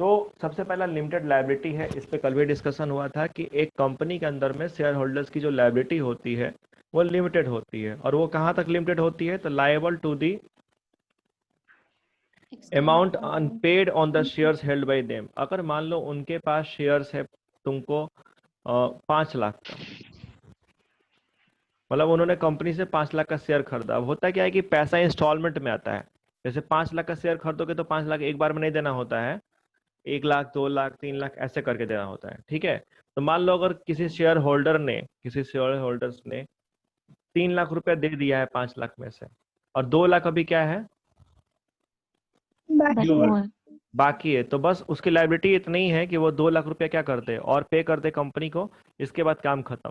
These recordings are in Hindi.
तो सबसे पहला लिमिटेड लायबिलिटी है, इस पे कल भी डिस्कशन हुआ था कि एक कंपनी के अंदर में शेयर होल्डर्स की जो लायबिलिटी होती है वो लिमिटेड होती है, और वो कहाँ तक लिमिटेड होती है, तो liable to the amount unpaid on the shares held by them. अगर मान लो उनके पास शेयर्स है तुमको 5 लाख का, मतलब उन्होंने कंपनी से 5 लाख का शेयर खरीदा। अब होता क्या है कि पैसा इंस्टॉलमेंट में आता है, जैसे 5 लाख का शेयर खरीदोगे तो 5 लाख एक बार में नहीं देना होता है, 1 लाख 2 लाख 3 लाख ऐसे करके देना होता है, ठीक है। तो मान लो अगर किसी शेयर होल्डर्स ने 3 लाख रुपया दे दिया है 5 लाख में से, और 2 लाख अभी क्या है, बाकी ड्यू है। है, बाकी है, तो बस उसकी लायबिलिटी इतनी ही है कि वो 2 लाख रुपया क्या कर दे और पे कर दे कंपनी को। इसके बाद काम खत्म।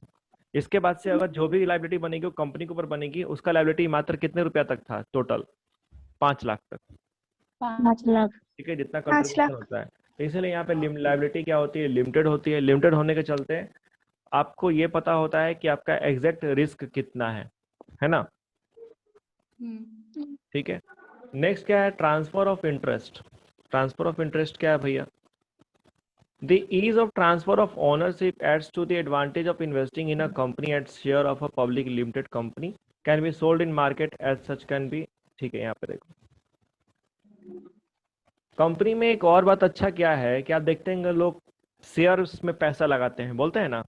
इसके बाद से अगर जो भी लायबिलिटी बनेगी वो कंपनी के ऊपर बनेगी। उसका लायबिलिटी मात्र कितने रुपया तक था टोटल, 5 लाख तक, 5 लाख। ठीक है, जितना 5 कंट्रीब्यूशन लाख। होता है। तो इसलिए यहाँ पे लायबिलिटी क्या होती है, लिमिटेड होती है। लिमिटेड होने के चलते आपको ये पता होता है कि आपका एग्जैक्ट रिस्क कितना है ना, ठीक है। नेक्स्ट क्या है, transfer of interest. Transfer of interest क्या है भैया, the ease of transfer of ownership adds to the advantage of investing in a company at share of a public limited company can be sold in market as such can be, ठीक है। यहाँ पे देखो कंपनी में एक और बात अच्छा क्या है कि आप देखते हैं लोग शेयर्स में पैसा लगाते हैं, बोलते हैं ना,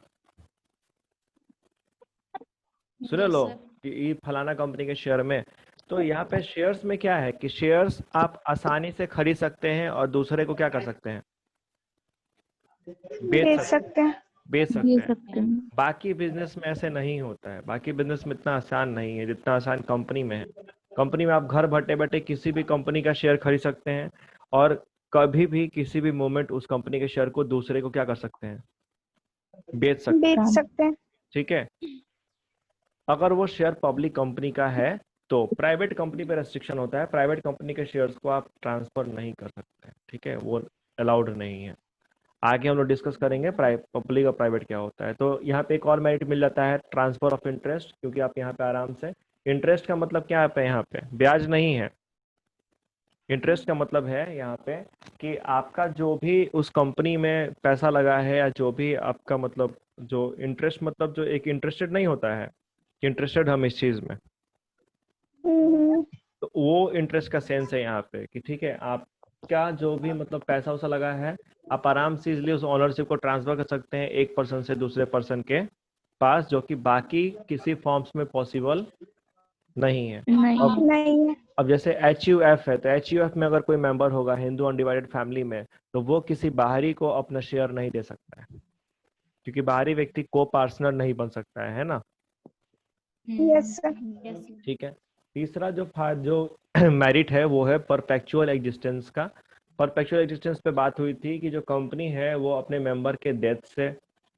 सुने लो कि ये फलाना कंपनी के शेयर में। तो यहाँ पे शेयर्स में क्या है कि शेयर्स आप आसानी से खरीद सकते हैं और दूसरे को क्या कर सकते हैं, बेच बेच सकते हैं, सकते हैं। बेच दे सकते हैं। सकते हैं। बाकी बिजनेस में ऐसे नहीं होता है, बाकी बिजनेस में इतना आसान नहीं है जितना आसान कंपनी में है। कंपनी में आप घर बैठे बैठे किसी भी कंपनी का शेयर खरीद सकते हैं, और कभी भी किसी भी मोमेंट उस कंपनी के शेयर को दूसरे को क्या कर सकते हैं, बेच सकते हैं, बेच सकते हैं। ठीक है। अगर वो शेयर पब्लिक कंपनी का है तो प्राइवेट कंपनी पे रेस्ट्रिक्शन होता है, प्राइवेट कंपनी के शेयर्स को आप ट्रांसफर नहीं कर सकते हैं, ठीक है, वो अलाउड नहीं है। आगे हम लोग डिस्कस करेंगे पब्लिक और प्राइवेट क्या होता है। तो यहाँ पे एक और मेरिट मिल जाता है, ट्रांसफर ऑफ इंटरेस्ट, क्योंकि आप यहाँ पे आराम से, इंटरेस्ट का मतलब क्या है यहाँ पे, ब्याज नहीं है। इंटरेस्ट का मतलब है यहाँ पे कि आपका जो भी उस कंपनी में पैसा लगा है, या जो भी आपका मतलब, जो इंटरेस्ट मतलब जो एक इंटरेस्टेड नहीं होता है कि इंटरेस्टेड हम इस चीज में, हम्म। तो वो इंटरेस्ट का सेंस है यहाँ पे कि ठीक है, आपका जो भी मतलब पैसा वैसा लगा है, आप आराम से इजली उस ओनरशिप को ट्रांसफर कर सकते हैं एक पर्सन से दूसरे पर्सन के पास, जो कि बाकी किसी फॉर्म्स में पॉसिबल नहीं है। अब नहीं है। अब जैसे HUF है, तो HUF में अगर कोई मेंबर होगा हिंदू अनडिवाइडेड फैमिली में, तो वो किसी बाहरी को अपना शेयर नहीं दे सकता है, क्योंकि बाहरी व्यक्ति को पार्टनर नहीं बन सकता है ना, यस सर। ठीक है। तीसरा जो मेरिट है वो है परपेचुअल एग्जिस्टेंस का। परपेचुअल एग्जिस्टेंस पे बात हुई थी कि जो कंपनी है वो अपने मेंबर के डेथ से,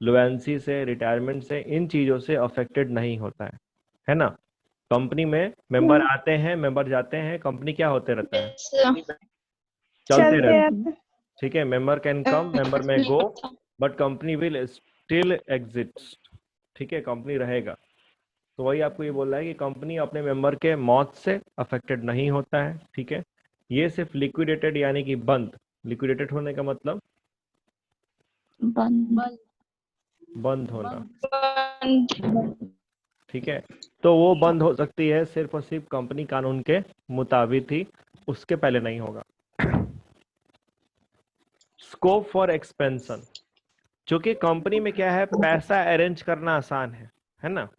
लुएंसी से, रिटायरमेंट से, इन चीज़ों से अफेक्टेड नहीं होता है ना। कंपनी में मेंबर आते हैं, मेंबर जाते हैं, कंपनी क्या होते रहता है, चलते चलते रहता है, रहते। ठीक है। मेंबर कैन कम, मेंबर में go, but company will still exist, ठीक है, कंपनी रहेगा। तो वही आपको ये बोल रहा है कि कंपनी अपने मेंबर के मौत से अफेक्टेड नहीं होता है, ठीक है। ये सिर्फ लिक्विडेटेड यानी कि बंद, लिक्विडेटेड होने का मतलब बंद। बंद होना, ठीक है। तो वो बंद हो सकती है सिर्फ और सिर्फ कंपनी कानून के मुताबिक ही, उसके पहले नहीं होगा। स्कोप फॉर एक्सपेंशन, चूंकि कंपनी में क्या है, पैसा अरेंज करना आसान है ना।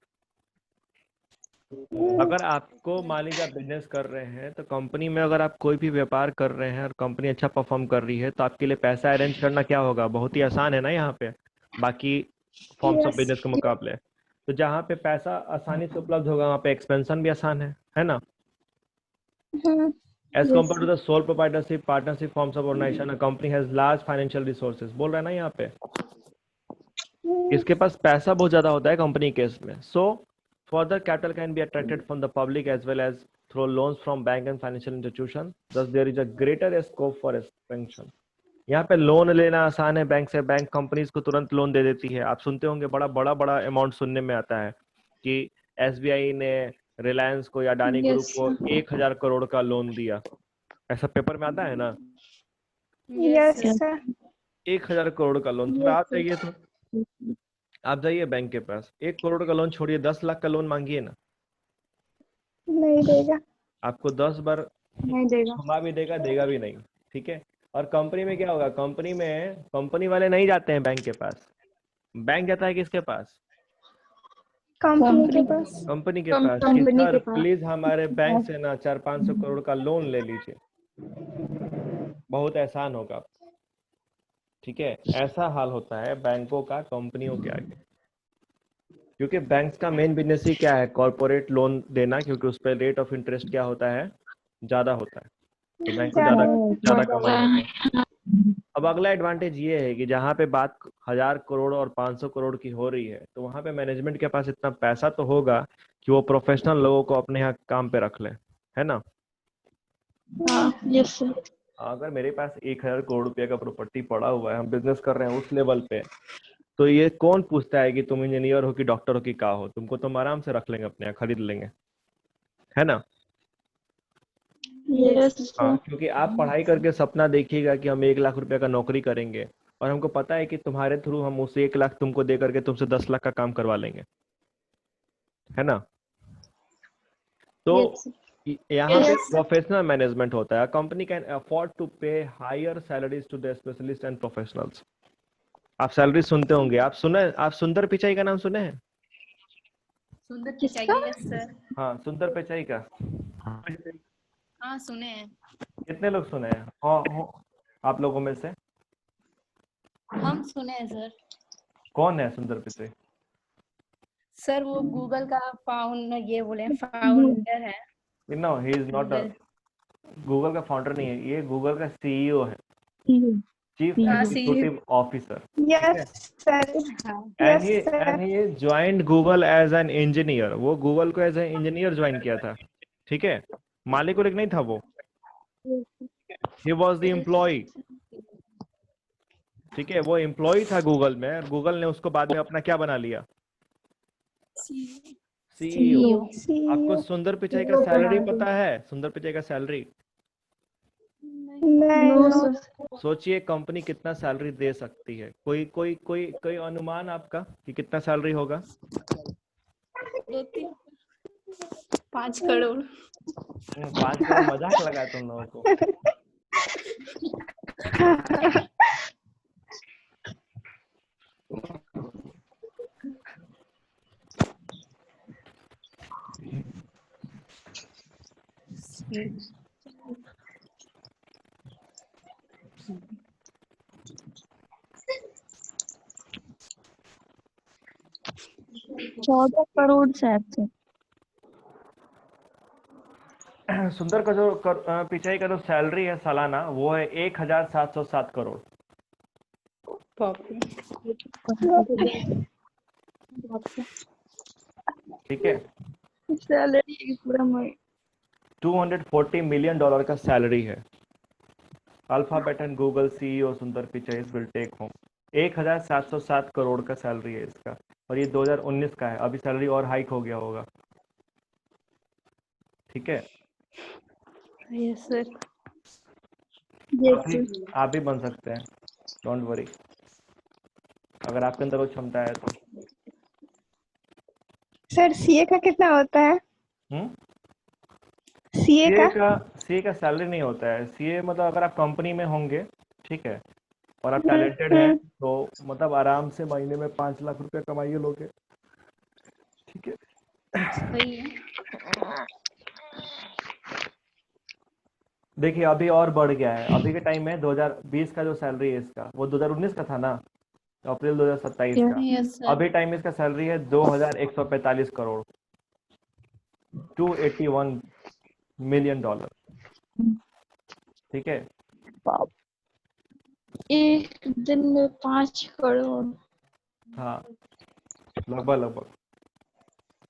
अगर आपको मान लीजिए आप बिजनेस कर रहे हैं, तो कंपनी में अगर आप कोई भी व्यापार कर रहे हैं और कंपनी अच्छा परफॉर्म कर रही है, तो आपके लिए पैसा अरेंज करना क्या होगा, बहुत ही आसान है ना यहाँ पे, बाकी फॉर्म्स ऑफ यस। बिजनेस के मुकाबले। तो जहाँ पे पैसा आसानी से उपलब्ध होगा वहाँ पे एक्सपेंशन भी आसान है ना। As compare to the sole proprietorship partnership forms of organization, a company has large financial resources, बोल रहा है ना यहाँ पे, इसके पास पैसा बहुत ज्यादा होता है कंपनी केस में। सो further capital can be attracted from the public as well as through loans from bank and financial institution, thus there is a greater scope for expansion। यहाँ पे लोन लेना आसान है बैंक से, बैंक कंपनीज को तुरंत लोन दे देती है। आप सुनते होंगे बड़ा बड़ा बड़ा अमाउंट सुनने में आता है कि SBI ने रिलायंस को या अडानी ग्रुप यस। को 1,000 करोड़ का लोन दिया, ऐसा पेपर में आता है ना। Yes sir. सर। 1,000 करोड़ का लोन। थोड़ा आप जाइए, तो आप जाइए बैंक के पास, 1 करोड़ का लोन छोड़िए, 10 लाख का लोन मांगिए ना, नहीं देगा। आपको 10 बार नहीं देगा। घुमा भी देगा, देगा भी नहीं। ठीक है। और कंपनी में क्या होगा, कंपनी में कंपनी वाले नहीं जाते हैं बैंक के पास, बैंक जाता है किसके पास, कंपनी के पास। कंपनी के पास, कि कंपनी सर के पास। प्लीज हमारे बैंक से ना 400-500 करोड़ का लोन ले लीजिए, बहुत एहसान होगा। ठीक है, ऐसा हाल होता है बैंकों का कंपनियों के आगे, क्योंकि बैंक्स का मेन बिजनेस ही क्या है, कॉर्पोरेट लोन देना, क्योंकि उस पर रेट ऑफ इंटरेस्ट क्या होता है, ज्यादा होता है, तो बैंक को ज्यादा ज्यादा कमाई होता है। अब अगला एडवांटेज ये है कि जहाँ पे बात 1,000 करोड़ और 500 करोड़ की हो रही है, तो वहां पे मैनेजमेंट के पास इतना पैसा तो होगा कि वो प्रोफेशनल लोगों को अपने यहाँ काम पे रख ले, है ना। हाँ, यस सर। अगर मेरे पास 1,000 करोड़ रुपए का प्रॉपर्टी पड़ा हुआ है, हम बिजनेस कर रहे हैं उस लेवल पे, तो ये कौन पूछता है कि तुम इंजीनियर हो कि डॉक्टर हो कि का हो, तुमको तुम आराम से रख लेंगे अपने यहाँ, खरीद लेंगे, है ना। यस हाँ, सर। क्योंकि आप पढ़ाई करके सपना देखिएगा कि हम 1 लाख रुपए का नौकरी करेंगे, और हमको पता है कि तुम्हारे थ्रू हम उस 1 लाख तुमको दे करके तुमसे 10 लाख का काम करवा लेंगे, है ना। तो यस यहाँ पे यस। प्रोफेशनल मैनेजमेंट होता है, company can afford to pay higher salaries to the specialist and professionals. आप सैलरी सुनते होंगे, आप सुंदर पिचाई का नाम सुने हैं। सुंदर किसका? Pichai, yes sir. हाँ, सुंदर पिचाई का हाँ सुने हैं। कितने लोग सुने हैं, हाँ, आप लोगों में से हम सुने हैं सर। कौन है सुंदर पिचाई। सर वो गूगल का फाउंडर है। No, he is not a, Google. Google का फाउंडर नहीं है, ये गूगल का सीईओ है, चीफ हाँ C. Executive officer. Yes sir. हाँ। And yes he sir. Joined Google as an engineer, वो गूगल को एज एन इंजीनियर ज्वाइन किया था। ठीक है, मालिक उलिक नहीं था वो, ही वॉज द एम्प्लॉय। ठीक है, वो एम्प्लॉय था गूगल में, और गूगल ने उसको बाद में अपना क्या बना लिया, सीईओ। आपको सीईओ। सुंदर पिचाई का सैलरी पता है, सुंदर पिचाई का सैलरी, नहीं नो नो। सर। सोचिए कंपनी कितना सैलरी दे सकती है, कोई कोई कोई कोई अनुमान आपका कि कितना सैलरी होगा। 5 करोड़। 5 करोड़ मजाक लगा है तुम लोगों को। चौदह करोड़ शायद से। सुंदर का जो पिचाई का जो सैलरी है सालाना, वो है 1,707 करोड़। ठीक है, सैलरी पूरा मैं 240 मिलियन डॉलर का सैलरी है। Alphabet and Google CEO Sundar Pichai will take home 1,707 crore का सैलरी है इसका, और ये 2019 का है, अभी सैलरी और हाइक हो गया होगा। ठीक है, यस सर। आप भी बन सकते हैं, डोंट वरी, अगर आपके अंदर वो क्षमता है तो। सर सीए का कितना होता है? सीए का? सीए का सैलरी नहीं होता है, सीए मतलब अगर आप कंपनी में होंगे, ठीक है, और आप टैलेंटेड हैं, तो मतलब आराम से महीने में 5 लाख रुपए कमाइए लोगे। ठीक है, सही है। देखिए अभी और बढ़ गया है, अभी के टाइम में 2020 का जो सैलरी है इसका, वो 2019 का था ना, अप्रैल 2027 का, यस सर। अभी टाइम में इसका सैलरी है 2,145 करोड़, 281 मिलियन डॉलर। ठीक है, एक दिन में 5 करोड़। हाँ, लगभग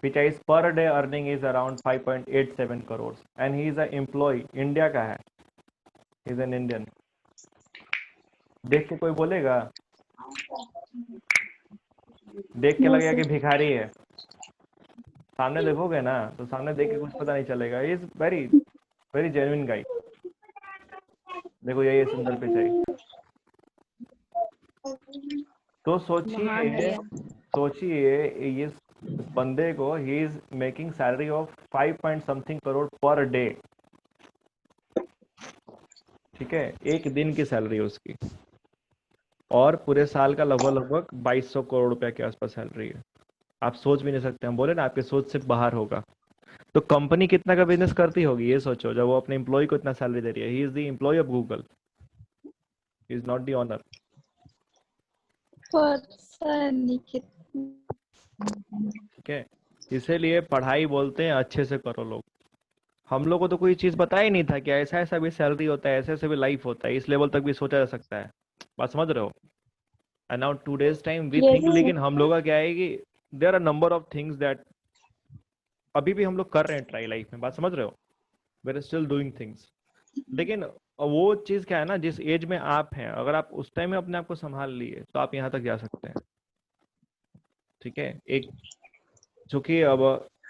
पिचाई's per day earning is around 5.87 crore, and he is a employ, India का है, इज एन इंडियन। देख के कोई बोलेगा, देख के नो लगेगा सर। कि भिखारी है, सामने देखोगे ना तो सामने देख के कुछ पता नहीं चलेगा, इज वेरी वेरी जेन्युइन गाई। देखो यही है सुंदर पिचाई। तो महान है सोचिए, ये। सोचिए ये बंदे को he is making salary of 5 point something crore per day, ठीक है, एक दिन की सैलरी उसकी, और पूरे साल का लगभग लगभग 2200 करोड़ रुपए के आसपास सैलरी है। आप सोच भी नहीं सकते, हम बोले ना आपके सोच से बाहर होगा। तो कंपनी कितना का बिजनेस करती होगी ये सोचो, जब वो अपने एम्प्लॉय को इतना सैलरी दे रही है। He is the employ of Google, he is not the owner. पता नहीं कितना। ठीक है, इसीलिए पढ़ाई बोलते हैं अच्छे से करो लोग। हम लोग को तो कोई चीज बताया ही नहीं था कि ऐसा ऐसा भी सैलरी होता है, ऐसे ऐसे भी लाइफ होता है, इस लेवल तक भी सोचा जा सकता है। बात समझ रहे हो? And now today's time we think, yes लेकिन हम लोग का क्या है कि there are number of things that अभी भी हम लोग कर रहे हैं ट्राई लाइफ में। बात समझ रहे हो? We are still doing things. लेकिन वो चीज क्या है ना, जिस एज में आप हैं, अगर आप उस टाइम में अपने आप को संभाल लिए तो आप यहाँ तक जा सकते हैं। ठीक है, एक चूंकि अब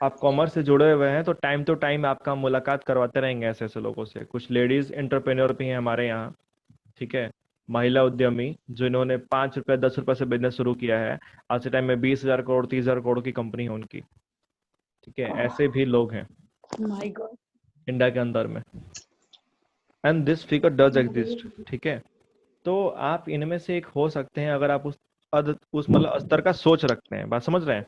आप कॉमर्स से जुड़े हुए हैं तो टाइम टू टाइम आपका मुलाकात करवाते रहेंगे ऐसे ऐसे लोगों से। कुछ लेडीज एंटरप्रेन्योर भी हैं हमारे यहाँ, ठीक है, महिला उद्यमी जिन्होंने 5 रुपए 10 रुपए से बिजनेस शुरू किया है, आज के टाइम में 20,000 करोड़ 30,000 करोड़ की कंपनी है उनकी। ठीक है, ऐसे भी लोग हैं माय गॉड। इंडिया के अंदर में, and this figure does exist. ठीक है, तो आप इनमें से एक हो सकते हैं अगर आप उस मतलब स्तर का सोच रखते हैं। बात समझ रहे हैं?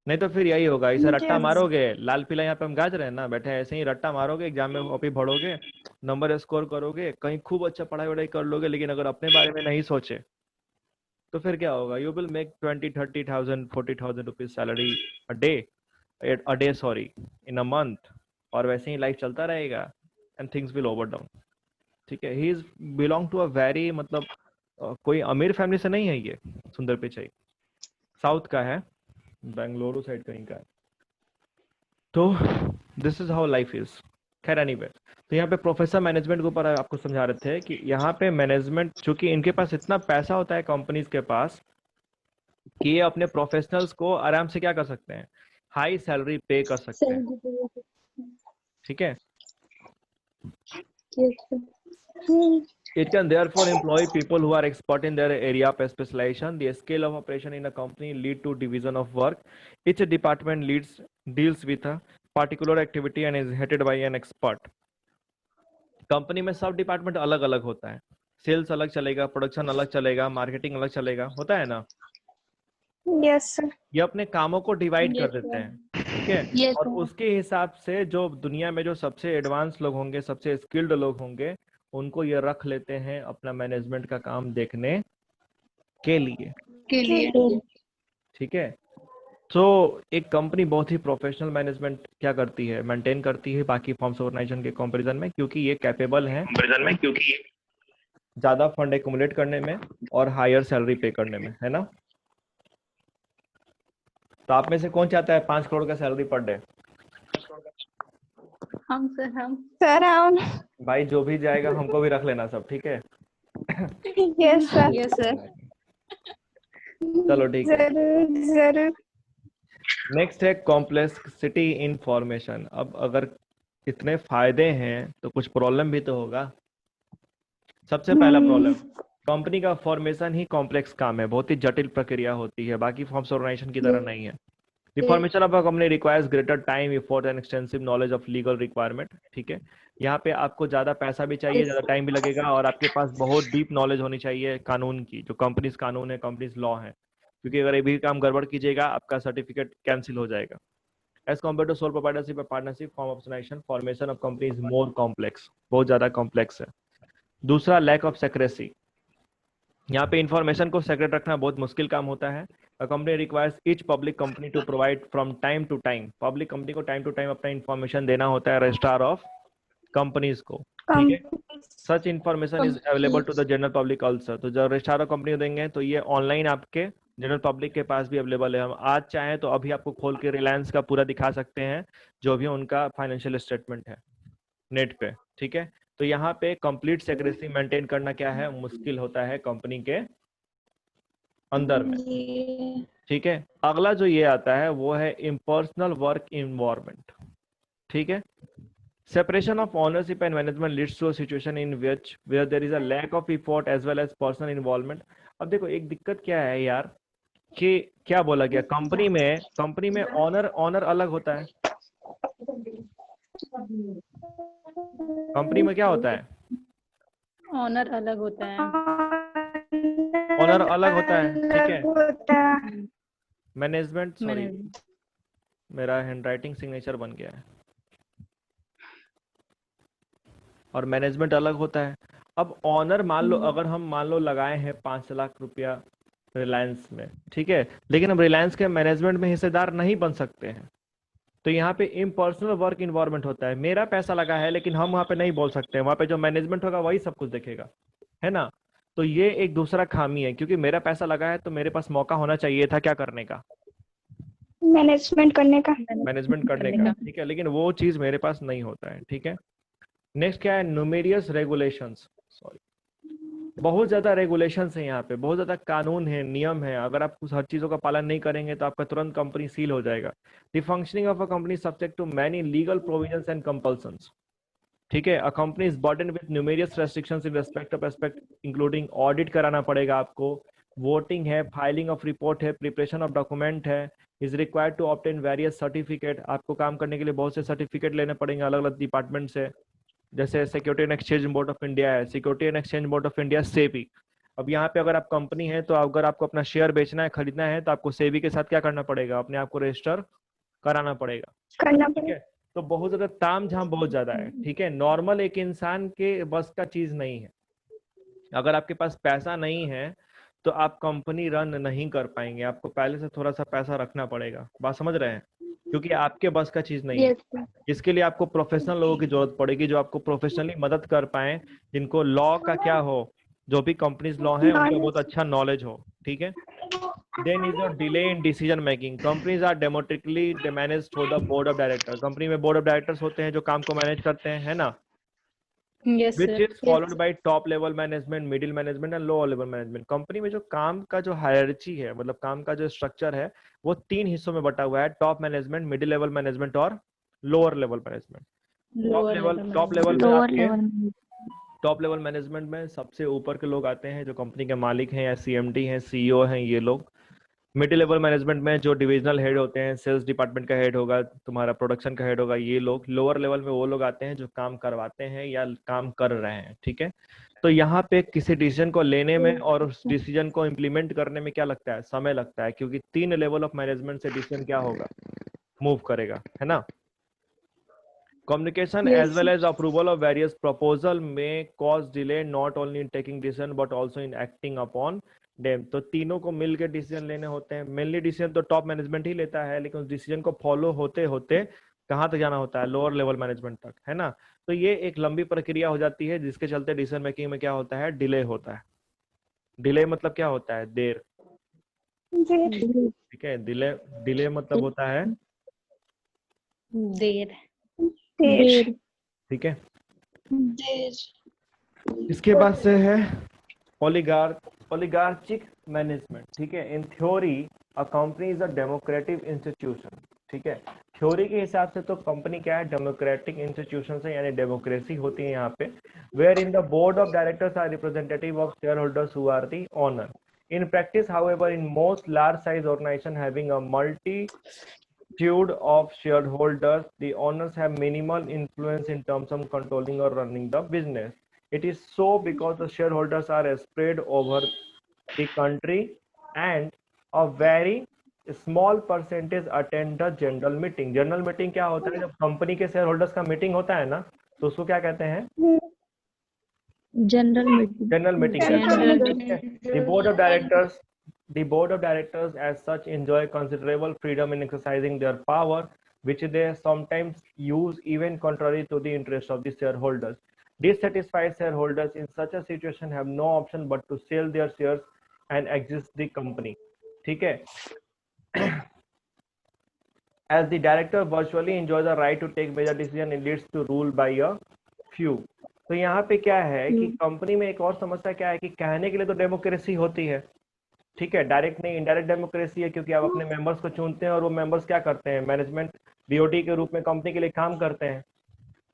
नहीं तो फिर यही होगा, इसे रट्टा यस मारोगे, लाल पीला यहाँ पे हम गाज रहे हैं ना बैठे, ऐसे ही रट्टा मारोगे, एग्जाम में कॉपी भरोगे, नंबर स्कोर करोगे, कहीं खूब अच्छा पढ़ाई वढ़ाई कर लोगे, लेकिन अगर अपने बारे में नहीं सोचे तो फिर क्या होगा? You will make 20,000 30,000 40,000 rupees salary a day, sorry, in a month, और वैसे ही लाइफ चलता रहेगा and things will over down. ठीक है, he is belong to a very मतलब कोई अमीर फैमिली से नहीं है ये, सुंदर पिचाई साउथ का है, बेंगलुरु साइड कहीं का है। तो this is how life is. खैर एनीवे, तो यहाँ पे प्रोफेसर मैनेजमेंट के ऊपर आपको समझा रहे थे कि यहाँ पे मैनेजमेंट, चूंकि इनके पास इतना पैसा होता है कंपनीज के पास, कि ये अपने प्रोफेशनल्स को आराम से क्या कर सकते हैं, हाई सैलरी पे कर सकते हैं। ठीक है, it can therefore employ people who are expert in their area of specialization. The scale of operation in a company lead to division of work. Each department deals with a particular activity and is headed by an expert. Company में सब डिपार्टमेंट अलग अलग होता है, सेल्स अलग चलेगा, प्रोडक्शन अलग चलेगा, मार्केटिंग अलग चलेगा, होता है ना? यस सर ये अपने कामों को डिवाइड कर यस देते सर। हैं। ठीक है, यस और सर। उसके हिसाब से जो दुनिया में जो सबसे एडवांस लोग होंगे, सबसे स्किल्ड लोग होंगे, उनको ये रख लेते हैं अपना मैनेजमेंट का काम देखने के लिए। के लिए। ठीक है, तो एक कंपनी बहुत ही प्रोफेशनल मैनेजमेंट क्या करती है, मेंटेन करती है बाकी फॉर्म्स ऑर्गेनाइजेशन के कंपैरिजन में, क्योंकि ये कैपेबल हैं ज्यादा फंड एक्युमुलेट करने में और हायर सैलरी पे करने में, है ना? तो आप में से कौन चाहता है 5 करोड़ का सैलरी पर डे? हम सर, हम। सर हम भाई जो भी जाएगा हमको भी रख लेना सब, ठीक है? Yes sir yes sir. चलो ठीक है। जरूर जरूर नेक्स्ट है कॉम्प्लेक्सिटी इन फॉर्मेशन। अब अगर इतने फायदे हैं तो कुछ प्रॉब्लम भी तो होगा। सबसे पहला प्रॉब्लम, कंपनी का फॉर्मेशन ही कॉम्प्लेक्स काम है, बहुत ही जटिल प्रक्रिया होती है, बाकी फॉर्म्स ऑर्गेनाइजेशन की तरह नहीं है। The formation of a company requires greater time, effort and extensive knowledge of legal requirement. ठीक है, यहाँ पे आपको ज्यादा पैसा भी चाहिए, ज्यादा टाइम भी लगेगा, और आपके पास बहुत डीप नॉलेज होनी चाहिए कानून की, जो कंपनीज कानून है, कंपनीज लॉ है, क्योंकि अगर ये भी काम गड़बड़ कीजिएगा आपका सर्टिफिकेट कैंसिल हो जाएगा। As compare to sole proprietorship और partnership, form of organisation formation of company is more complex, बहुत ज्यादा कॉम्प्लेक्स है। दूसरा, लैक ऑफ सेक्रेसी। यहाँ पे इंफॉर्मेशन को सेक्रेट रखना बहुत मुश्किल काम होता है। A company requires each public company to provide from time to time, public company को टाइम टू टाइम अपना इंफॉर्मेशन देना होता है रजिस्ट्रार ऑफ कंपनीज को। ठीक है, such information is available to the general public also. तो जब रजिस्ट्रार ऑफ कंपनी देंगे तो ये ऑनलाइन आपके जनरल पब्लिक के पास भी अवेलेबल है। हम आज चाहें तो अभी आपको खोल के रिलायंस का पूरा दिखा सकते हैं, जो भी उनका फाइनेंशियल स्टेटमेंट है नेट पे। ठीक है, तो यहाँ पे कंप्लीट सेक्रेसी मेंटेन करना क्या है, मुश्किल होता है कंपनी के अंदर में। ठीक है, अगला जो ये आता है वो है इम्पर्सनल वर्क इन्वायरमेंट। ठीक है, Separation of ownership and management leads to a situation in which where there is a lack of effort as well as personal involvement. अब देखो एक दिक्कत क्या है यार कि क्या बोला गया, कंपनी में ऑनर ऑनर अलग होता है। कंपनी में क्या होता है, ऑनर अलग होता है। ऑनर अलग होता है, ठीक है। होता है। मैनेजमेंट, सॉरी मैनेजमेंट मेरा हैंडराइटिंग सिग्नेचर बन गया है, और मैनेजमेंट अलग होता है। अब ऑनर मान लो, अगर हम मान लो लगाए हैं 5 लाख रुपया रिलायंस में, ठीक है, लेकिन हम रिलायंस के मैनेजमेंट में हिस्सेदार नहीं बन सकते हैं, तो यहाँ पे इम्पर्सनल वर्क इन्वायरमेंट होता है। मेरा पैसा लगा है लेकिन हम वहाँ पे नहीं बोल सकते, वहाँ पे जो मैनेजमेंट होगा वही सब कुछ देखेगा, है ना। तो ये एक दूसरा खामी है, क्योंकि मेरा पैसा लगा है तो मेरे पास मौका होना चाहिए था क्या करने का, मैनेजमेंट करने का। मैनेजमेंट करने का, ठीक है, लेकिन वो चीज मेरे पास नहीं होता है, ठीक है। नेक्स्ट क्या है, न्यूमेरियस रेगुलेशंस, सॉरी बहुत ज्यादा रेगुलेशंस है यहाँ पे, बहुत ज्यादा कानून है, नियम है। अगर आप कुछ हर चीजों का पालन नहीं करेंगे तो आपका तुरंत कंपनी सील हो जाएगा। The functioning of a company subject to many legal provisions and compulsions, ठीक है। A company is burden with numerous restrictions in respect of aspect including audit कराना पड़ेगा आपको, वोटिंग है, फाइलिंग ऑफ रिपोर्ट है, प्रिपरेशन ऑफ डॉक्यूमेंट है, is required to obtain various certificate. आपको काम करने के लिए बहुत से सर्टिफिकेट लेने पड़ेंगे अलग अलग डिपार्टमेंट से, जैसे security and exchange board of India है, security and exchange board of India SEBI. अब यहाँ पे अगर आप कंपनी है तो अगर आपको अपना शेयर बेचना है, खरीदना है, तो आपको सेबी के साथ क्या करना पड़ेगा, अपने आप को रजिस्टर कराना पड़ेगा, करना ठीक है। तो बहुत ज्यादा ताम झाम बहुत ज्यादा है, ठीक है। नॉर्मल एक इंसान के बस का चीज नहीं है। अगर आपके पास पैसा नहीं है तो आप कंपनी रन नहीं कर पाएंगे, आपको पहले से थोड़ा सा पैसा रखना पड़ेगा, बात समझ रहे हैं, क्योंकि आपके बस का चीज नहीं है। Yes. इसके लिए आपको प्रोफेशनल लोगों की जरूरत पड़ेगी, जो आपको प्रोफेशनली मदद कर पाए, जिनको लॉ का क्या हो, जो भी कंपनीज लॉ है उनका बहुत अच्छा नॉलेज हो, ठीक है। Then is your delay in decision making. Companies are democratically managed through the board of director. Company में बोर्ड ऑफ डायरेक्टर्स होते हैं जो काम को मैनेज करते हैं, है ना, yes which sir. Is followed by top level management, middle management and lower level management. Company में जो काम का जो हायरार्ची है, मतलब काम का जो स्ट्रक्चर है, वो 3 हिस्सों में बटा हुआ है, top management, middle level management और lower level management. Top level में Lower आपके level. टॉप लेवल मैनेजमेंट में सबसे ऊपर के लोग आते हैं जो कंपनी के मालिक हैं या सीएमडी हैं, सीईओ हैं, ये लोग। मिडिल लेवल मैनेजमेंट में जो डिविजनल हेड होते हैं, सेल्स डिपार्टमेंट का हेड होगा, तुम्हारा प्रोडक्शन का हेड होगा, ये लोग। लोअर लेवल में वो लोग आते हैं जो काम करवाते हैं या काम कर रहे हैं, ठीक है। तो यहाँ पे किसी डिसीजन को लेने में और उस डिसीजन को इम्प्लीमेंट करने में क्या लगता है, समय लगता है, क्योंकि 3 लेवल ऑफ मैनेजमेंट से डिसीजन क्या होगा, मूव करेगा, है ना। Communication as well as approval of various proposal may cause delay not only in taking decision but also in acting upon them। तो तीनों को मिलकर डिसीजन लेने होते हैं। मेनली डिसीजन तो टॉप मैनेजमेंट ही लेता है, लेकिन उस डिसीजन को फॉलो होते होते कहाँ तक जाना होता है, लोअर लेवल मैनेजमेंट तक, है ना। तो ये एक लंबी प्रक्रिया हो जाती है, जिसके चलते डिसीजन मेकिंग में क्या होता है, डिले होता है। डिले मतलब क्या होता है, देर, जी। ठीक है। डिले डिले मतलब होता है देर। देर। ठीक है। देर। इसके बाद से है ओलिगार्चिक मैनेजमेंट, ठीक है। In theory a company is a democratic institution, ठीक है। थ्योरी के हिसाब से तो कंपनी क्या है, डेमोक्रेटिक इंस्टीट्यूशन है, यानी डेमोक्रेसी होती है यहाँ पे। Where in the board of directors are representative of shareholders who are the owner. In practice, however, in most large size organization having a multitude of shareholders, the owners have minimal influence in terms of controlling or running the business. It is so because the shareholders are spread over the country and a very small percentage attend the general meeting। General meeting क्या होता है, जब कंपनी के शेयर होल्डर्स का मीटिंग होता है ना, तो उसको क्या कहते हैं, General meeting. जनरल मीटिंग कहते हैं। The board of directors as such enjoy considerable freedom in exercising their power, which they sometimes use even contrary to the interest of the shareholders. Dissatisfied shareholders in such a situation have no option but to sell their shares and exit the company, ठीक है। As the director virtually enjoy the right to take major decision, it leads to rule by a few। तो यहाँ पे क्या है कि कंपनी में एक और समस्या क्या है कि कहने के लिए तो डेमोक्रेसी होती है, ठीक है, डायरेक्ट नहीं इनडायरेक्ट डेमोक्रेसी है, क्योंकि आप अपने मेंबर्स को चुनते हैं और वो मेंबर्स क्या करते हैं, मैनेजमेंट बीओडी के रूप में कंपनी के लिए काम करते हैं,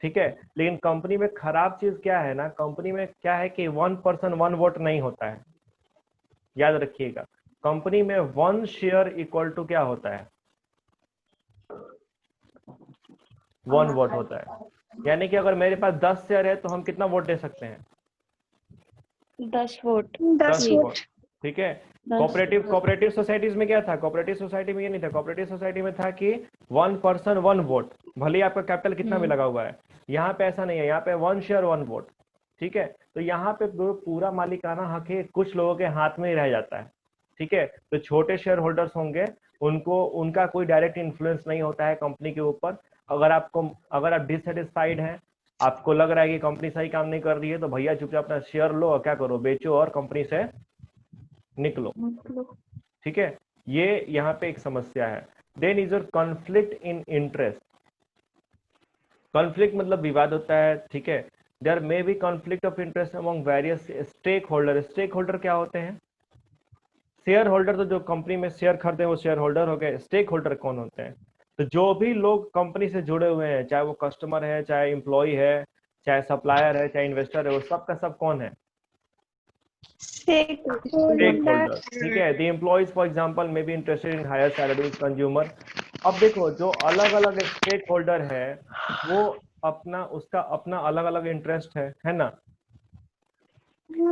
ठीक है। लेकिन कंपनी में खराब चीज क्या है ना, कंपनी में क्या है कि 1 पर्सन 1 वोट नहीं होता है, याद रखिएगा। कंपनी में 1 शेयर इक्वल टू क्या होता है, 1 वोट होता है। यानी कि अगर मेरे पास 10 शेयर है तो हम कितना वोट दे सकते हैं, 10 वोट। 10 वोट। वोट। ठीक है। 10 कोऑपरेटिव सोसाइटीज में क्या था, कोऑपरेटिव सोसाइटी में ये नहीं था, कोऑपरेटिव सोसाइटी में था कि 1 पर्सन 1 वोट, भले ही आपका कैपिटल कितना भी लगा हुआ है। यहाँ पे ऐसा नहीं है, यहाँ पे 1 शेयर 1 वोट। ठीक है। तो यहाँ पे पूरा मालिकाना हक है कुछ लोगों के हाथ में ही रह जाता है। ठीक है। तो छोटे शेयर होल्डर्स होंगे, उनको उनका कोई डायरेक्ट इन्फ्लुएंस नहीं होता है कंपनी के ऊपर। अगर आप डिससेटिस्फाइड हैं, आपको लग रहा है कि कंपनी सही काम नहीं कर रही है, तो भैया चुपचाप अपना शेयर लो और क्या करो, बेचो और कंपनी से निकलो। ठीक है। ये यहाँ पे एक समस्या है। Then is your conflict in interest. Conflict मतलब विवाद होता है। ठीक है। There may be conflict of interest among various stakeholder. Stakeholder क्या होते हैं, शेयर होल्डर तो जो कंपनी में शेयर खरीदते हैं वो शेयर होल्डर हो गए। स्टेक होल्डर कौन होते हैं, तो जो भी लोग कंपनी से जुड़े हुए हैं, चाहे वो कस्टमर है, चाहे एम्प्लॉय है, चाहे सप्लायर है, चाहे इन्वेस्टर है, वो सब का सब कौन है, स्टेक स्टेक होल्डर। होल्डर। ठीक है। The employees for example may be interested in higher salaries consumer. अब देखो जो अलग अलग स्टेक होल्डर है वो उसका अपना अलग अलग इंटरेस्ट है ना।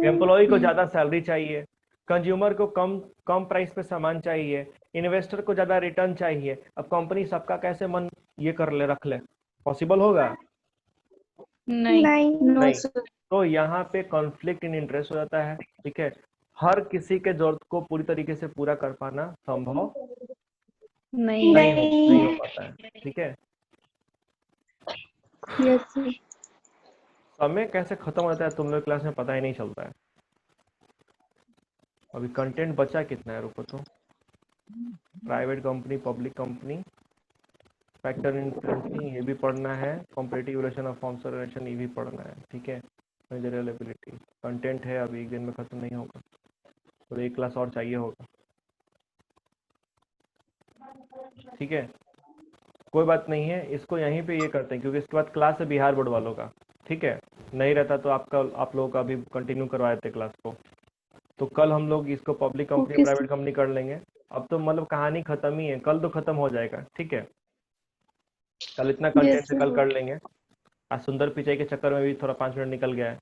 एम्प्लॉय को ज्यादा सैलरी चाहिए, कंज्यूमर को कम कम प्राइस पे सामान चाहिए, इन्वेस्टर को ज्यादा रिटर्न चाहिए। अब कंपनी सबका कैसे मन ये कर ले रख ले, पॉसिबल होगा नहीं। नहीं। तो यहाँ पे कॉन्फ्लिक्ट इन इंटरेस्ट हो जाता है। ठीक है। हर किसी के जरूरत को पूरी तरीके से पूरा कर पाना संभव नहीं। नहीं हो पाता है। ठीक है। Yes sir. समय कैसे खत्म हो जाता है तुम लोग क्लास में पता ही नहीं चलता है। अभी कंटेंट बचा कितना है, रुको तो। Private company, public company, factor influencing ये भी पढ़ना है, कॉम्पिटिटिव रिलेशन ऑफ फॉर्म्स और रिलेशन ये भी पढ़ना है। ठीक है। मेजरल एबिलिटी कंटेंट है, अभी एक दिन में खत्म नहीं होगा, तो एक क्लास और चाहिए होगा। ठीक है। कोई बात नहीं है, इसको यहीं पे ये करते हैं क्योंकि इसके बाद क्लास है बिहार बोर्ड वालों का। ठीक है। नहीं रहता तो आप लोगों का भी कंटिन्यू करवा देते क्लास को। तो कल हम लोग इसको public company Okay, private company कर लेंगे। अब तो मतलब कहानी खत्म ही है, कल तो खत्म हो जाएगा। ठीक है। कल इतना कंटेंट से कल कर लेंगे। आज सुंदर पिचाई के चक्कर में भी थोड़ा 5 मिनट निकल गया है,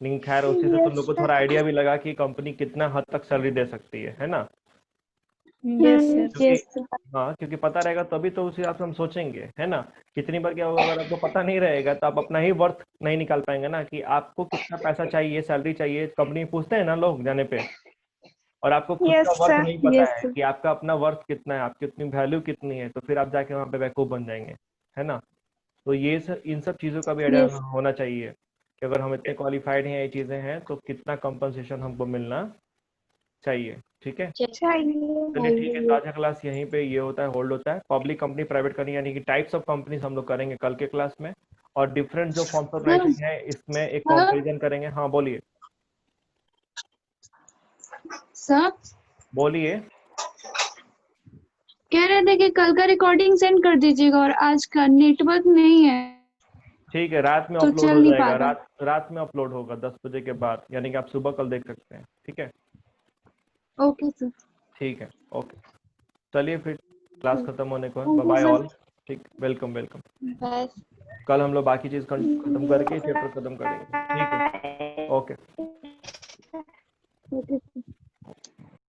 लेकिन खैर उसी से तुम लोग को थोड़ा आइडिया भी लगा कि कंपनी कितना हद तक सैलरी दे सकती है ना। Yes sir. क्योंकि हाँ, क्योंकि पता रहेगा तभी तो उस हिसाब से हम सोचेंगे, है ना। कितनी बार क्या होगा, अगर आपको पता नहीं रहेगा तो आप अपना ही वर्थ नहीं निकाल पाएंगे ना, कि आपको कितना पैसा चाहिए, सैलरी चाहिए। कंपनी पूछते हैं ना लोग जाने पे, और आपको खुद यस का वर्थ सर। नहीं पता Yes, है sir. कि आपका अपना वर्थ कितना है, आपकी अपनी वैल्यू कितनी है, तो फिर आप जाके वहाँ पे बेवकूफ बन जाएंगे, है ना। तो इन सब चीज़ों का भी आइडिया Yes. होना चाहिए कि अगर हम इतने क्वालिफाइड हैं, ये चीज़ें हैं, तो कितना कंपनसेशन हमको मिलना चाहिए। ठीक है। चलिए ठीक है। तो आज का क्लास यहीं पे ये होता है, होल्ड होता है। पब्लिक कंपनी, प्राइवेट कंपनी, यानी कि टाइप्स ऑफ कंपनीज हम लोग करेंगे कल के क्लास में, और डिफरेंट जो फॉर्म्स ऑफ ऑर्गेनाइजेशन है इसमें एक कंपैरिजन करेंगे। हाँ बोलिए सर बोलिए। कह रहे थे कि कल का रिकॉर्डिंग सेंड कर दीजिएगा और आज का नेटवर्क नहीं है ठीक है, रात में तो अपलोड चल हो नहीं जाएगा, पाता। रात में अपलोड होगा 10 बजे के बाद, यानी कि आप सुबह कल देख सकते हैं। ठीक है। Okay sir. ठीक है। ओके। चलिए फिर क्लास खत्म होने को है। Okay bye sir. ऑल। ठीक, वेलकम वेलकम। बाय। कल हम लोग बाकी चीज खत्म करके चैप्टर खत्म करेंगे। ठीक है। ओके। Okay sir.